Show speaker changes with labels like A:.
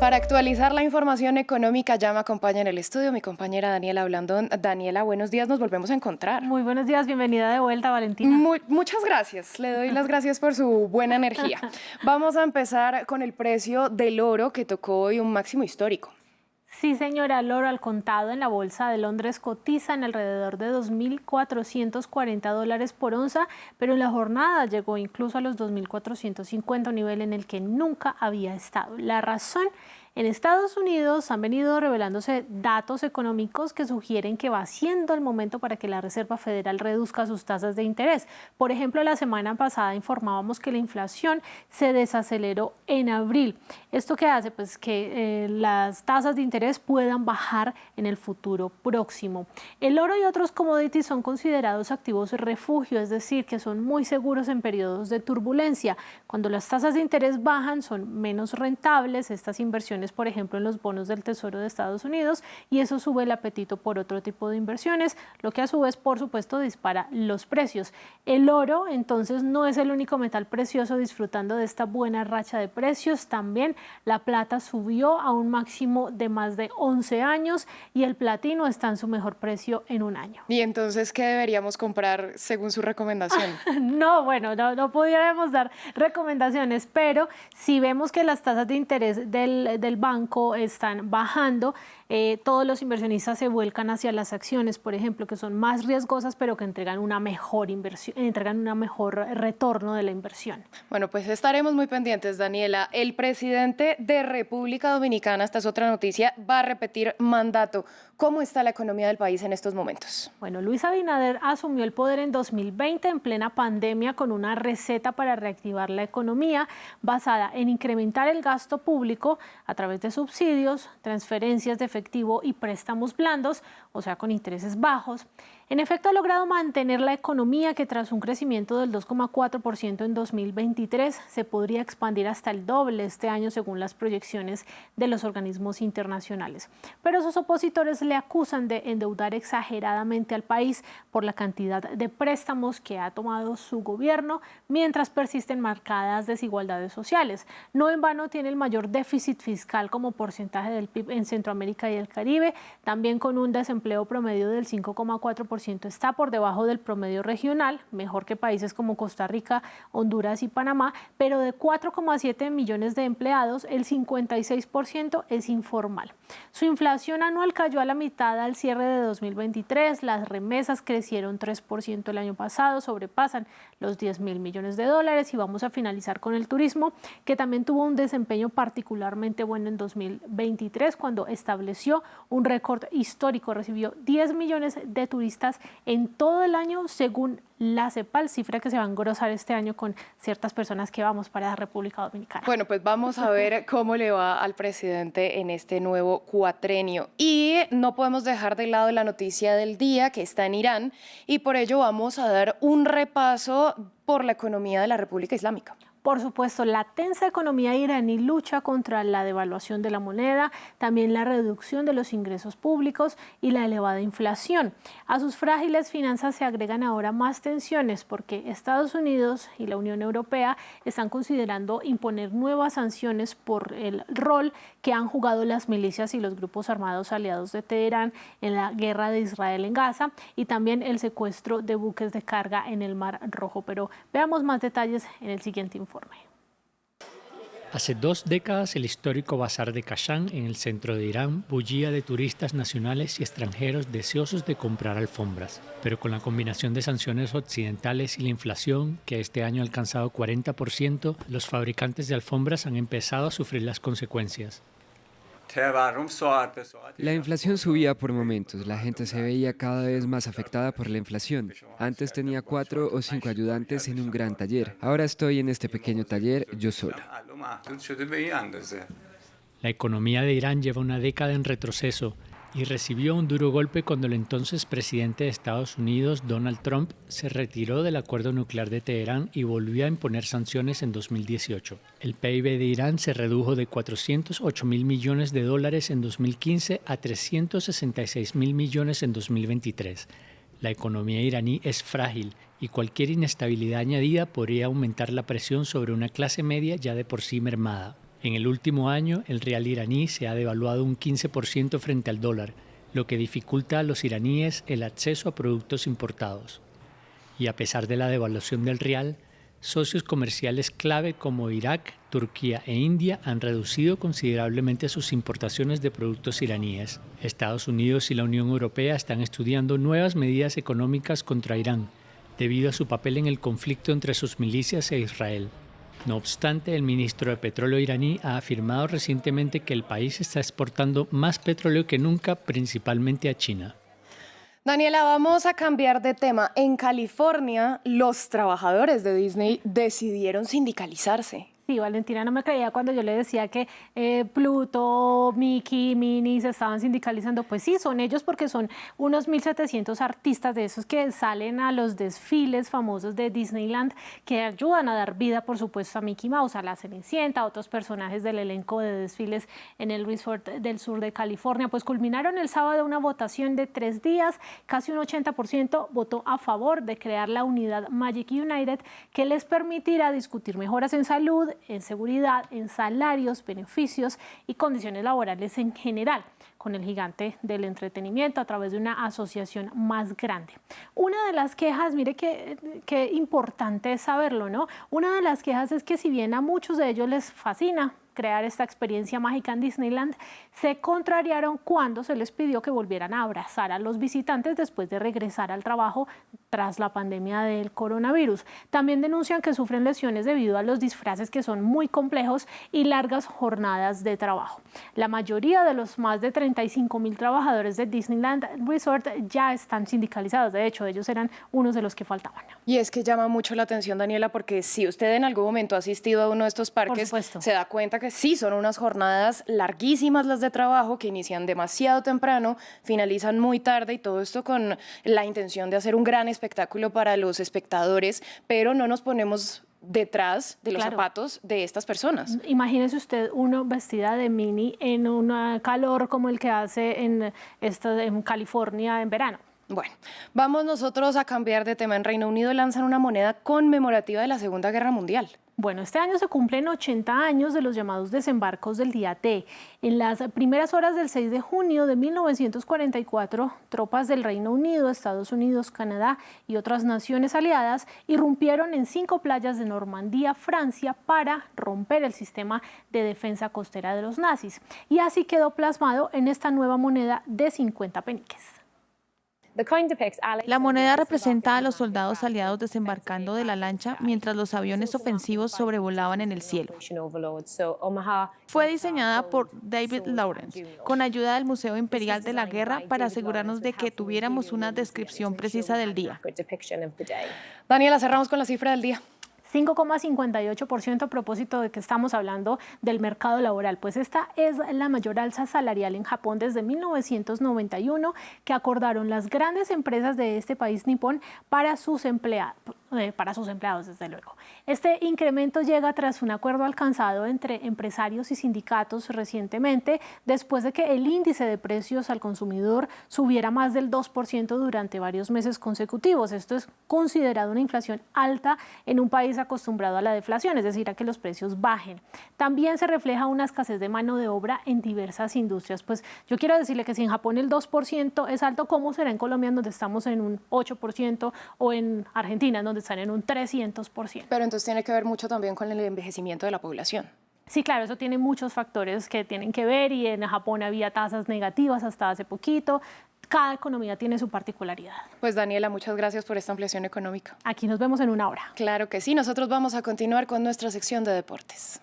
A: Para actualizar la información económica ya me acompaña en el estudio mi compañera Daniela Blandón. Daniela, buenos días, nos volvemos a encontrar.
B: Muy buenos días, bienvenida de vuelta, Valentina.
A: Muchas gracias, le doy las gracias por su buena energía. Vamos a empezar con el precio del oro que tocó hoy un máximo histórico.
B: Sí, señora, el oro al contado en la bolsa de Londres cotiza en alrededor de $2.440 por onza, pero en la jornada llegó incluso a los 2.450, un nivel en el que nunca había estado. La razón: en Estados Unidos han venido revelándose datos económicos que sugieren que va siendo el momento para que la Reserva Federal reduzca sus tasas de interés. Por ejemplo, la semana pasada informábamos que la inflación se desaceleró en abril. ¿Esto qué hace? Pues que las tasas de interés puedan bajar en el futuro próximo. El oro y otros commodities son considerados activos refugio, es decir, que son muy seguros en periodos de turbulencia. Cuando las tasas de interés bajan, son menos rentables estas inversiones, por ejemplo, en los bonos del Tesoro de Estados Unidos, y eso sube el apetito por otro tipo de inversiones, lo que a su vez, por supuesto, dispara los precios. El oro, entonces, no es el único metal precioso disfrutando de esta buena racha de precios. También la plata subió a un máximo de más de 11 años y el platino está en su mejor precio en un año.
A: ¿Y entonces qué deberíamos comprar según su recomendación?
B: No, bueno, no pudiéramos dar recomendaciones, pero si vemos que las tasas de interés del banco están bajando, todos los inversionistas se vuelcan hacia las acciones, por ejemplo, que son más riesgosas, pero que entregan una mejor inversión, entregan un mejor retorno de la inversión.
A: Bueno, pues estaremos muy pendientes, Daniela. El presidente de República Dominicana, esta es otra noticia, va a repetir mandato. ¿Cómo está la economía del país en estos momentos?
B: Bueno, Luis Abinader asumió el poder en 2020 en plena pandemia con una receta para reactivar la economía basada en incrementar el gasto público a través de subsidios, transferencias de efectivo y préstamos blandos, o sea, con intereses bajos. En efecto, ha logrado mantener la economía, que tras un crecimiento del 2,4% en 2023 se podría expandir hasta el doble este año según las proyecciones de los organismos internacionales. Pero sus opositores le acusan de endeudar exageradamente al país por la cantidad de préstamos que ha tomado su gobierno, mientras persisten marcadas desigualdades sociales. No en vano tiene el mayor déficit fiscal como porcentaje del PIB en Centroamérica y el Caribe, también con un desempleo promedio del 5,4%. Está por debajo del promedio regional, mejor que países como Costa Rica, Honduras y Panamá, pero de 4,7 millones de empleados, el 56% es informal. Su inflación anual cayó a la mitad al cierre de 2023, las remesas crecieron 3% el año pasado, sobrepasan los $10.000 millones, y vamos a finalizar con el turismo, que también tuvo un desempeño particularmente bueno en 2023, cuando estableció un récord histórico, recibió 10 millones de turistas en todo el año según la CEPAL, cifra que se va a engrosar este año con ciertas personas que vamos para la República Dominicana.
A: Bueno, pues vamos a ver cómo le va al presidente en este nuevo cuatrenio. Y no podemos dejar de lado la noticia del día, que está en Irán, y por ello vamos a dar un repaso por la economía de la República Islámica.
B: Por supuesto, la tensa economía iraní lucha contra la devaluación de la moneda, también la reducción de los ingresos públicos y la elevada inflación. A sus frágiles finanzas se agregan ahora más tensiones porque Estados Unidos y la Unión Europea están considerando imponer nuevas sanciones por el rol que han jugado las milicias y los grupos armados aliados de Teherán en la guerra de Israel en Gaza y también el secuestro de buques de carga en el Mar Rojo. Pero veamos más detalles en el siguiente informe.
C: Hace 2 décadas, el histórico Bazar de Kashan, en el centro de Irán, bullía de turistas nacionales y extranjeros deseosos de comprar alfombras. Pero con la combinación de sanciones occidentales y la inflación, que este año ha alcanzado 40%, los fabricantes de alfombras han empezado a sufrir las consecuencias.
D: La inflación subía por momentos, la gente se veía cada vez más afectada por la inflación. Antes tenía 4 o 5 ayudantes en un gran taller, ahora estoy en este pequeño taller yo solo.
C: La economía de Irán lleva una década en retroceso y recibió un duro golpe cuando el entonces presidente de Estados Unidos, Donald Trump, se retiró del acuerdo nuclear de Teherán y volvió a imponer sanciones en 2018. El PIB de Irán se redujo de $408.000 millones en 2015 a $366.000 millones en 2023. La economía iraní es frágil y cualquier inestabilidad añadida podría aumentar la presión sobre una clase media ya de por sí mermada. En el último año, el rial iraní se ha devaluado un 15% frente al dólar, lo que dificulta a los iraníes el acceso a productos importados. Y a pesar de la devaluación del rial, socios comerciales clave como Irak, Turquía e India han reducido considerablemente sus importaciones de productos iraníes. Estados Unidos y la Unión Europea están estudiando nuevas medidas económicas contra Irán, debido a su papel en el conflicto entre sus milicias e Israel. No obstante, el ministro de Petróleo iraní ha afirmado recientemente que el país está exportando más petróleo que nunca, principalmente a China.
A: Daniela, vamos a cambiar de tema. En California, los trabajadores de Disney decidieron sindicalizarse.
B: Sí, Valentina no me creía cuando yo le decía que Pluto, Mickey, Minnie se estaban sindicalizando. Pues sí, son ellos porque son unos 1.700 artistas de esos que salen a los desfiles famosos de Disneyland que ayudan a dar vida, por supuesto, a Mickey Mouse, a la Cenicienta, a otros personajes del elenco de desfiles en el resort del sur de California. Pues culminaron el sábado una votación de 3 días. Casi un 80% votó a favor de crear la unidad Magic United, que les permitirá discutir mejoras en salud, en seguridad, en salarios, beneficios y condiciones laborales en general, con el gigante del entretenimiento a través de una asociación más grande. Una de las quejas, mire qué importante es saberlo, ¿no? Una de las quejas es que si bien a muchos de ellos les fascina crear esta experiencia mágica en Disneyland, se contrariaron cuando se les pidió que volvieran a abrazar a los visitantes después de regresar al trabajo tras la pandemia del coronavirus. También denuncian que sufren lesiones debido a los disfraces que son muy complejos y largas jornadas de trabajo. La mayoría de los más de 35.000 trabajadores de Disneyland Resort ya están sindicalizados. De hecho, ellos eran unos de los que faltaban.
A: Y es que llama mucho la atención, Daniela, porque si usted en algún momento ha asistido a uno de estos parques, se da cuenta que sí, son unas jornadas larguísimas las de trabajo que inician demasiado temprano, finalizan muy tarde y todo esto con la intención de hacer un gran espectáculo para los espectadores, pero no nos ponemos detrás de los zapatos de estas personas.
B: Imagínese usted uno vestida de Minnie en un calor como el que hace en California en verano.
A: Bueno, vamos nosotros a cambiar de tema. En Reino Unido lanzan una moneda conmemorativa de la Segunda Guerra Mundial.
B: Bueno, este año se cumplen 80 años de los llamados desembarcos del día D. En las primeras horas del 6 de junio de 1944, tropas del Reino Unido, Estados Unidos, Canadá y otras naciones aliadas irrumpieron en 5 playas de Normandía, Francia, para romper el sistema de defensa costera de los nazis. Y así quedó plasmado en esta nueva moneda de 50 peniques.
E: La moneda representa a los soldados aliados desembarcando de la lancha mientras los aviones ofensivos sobrevolaban en el cielo. Fue diseñada por David Lawrence con ayuda del Museo Imperial de la Guerra para asegurarnos de que tuviéramos una descripción precisa del día.
A: Daniela, cerramos con la cifra del día.
B: 5,58% a propósito de que estamos hablando del mercado laboral, pues esta es la mayor alza salarial en Japón desde 1991 que acordaron las grandes empresas de este país nipón para sus empleados, desde luego. Este incremento llega tras un acuerdo alcanzado entre empresarios y sindicatos recientemente, después de que el índice de precios al consumidor subiera más del 2% durante varios meses consecutivos. Esto es considerado una inflación alta en un país acostumbrado a la deflación, es decir, a que los precios bajen. También se refleja una escasez de mano de obra en diversas industrias. Pues yo quiero decirle que si en Japón el 2% es alto, ¿cómo será en Colombia, donde estamos en un 8%, o en Argentina, donde están en un 300%?
A: Pero entonces tiene que ver mucho también con el envejecimiento de la población.
B: Sí, claro, eso tiene muchos factores que tienen que ver, y en Japón había tasas negativas hasta hace poquito. Cada economía tiene su particularidad.
A: Pues Daniela, muchas gracias por esta ampliación económica.
B: Aquí nos vemos en una hora.
A: Claro que sí, nosotros vamos a continuar con nuestra sección de deportes.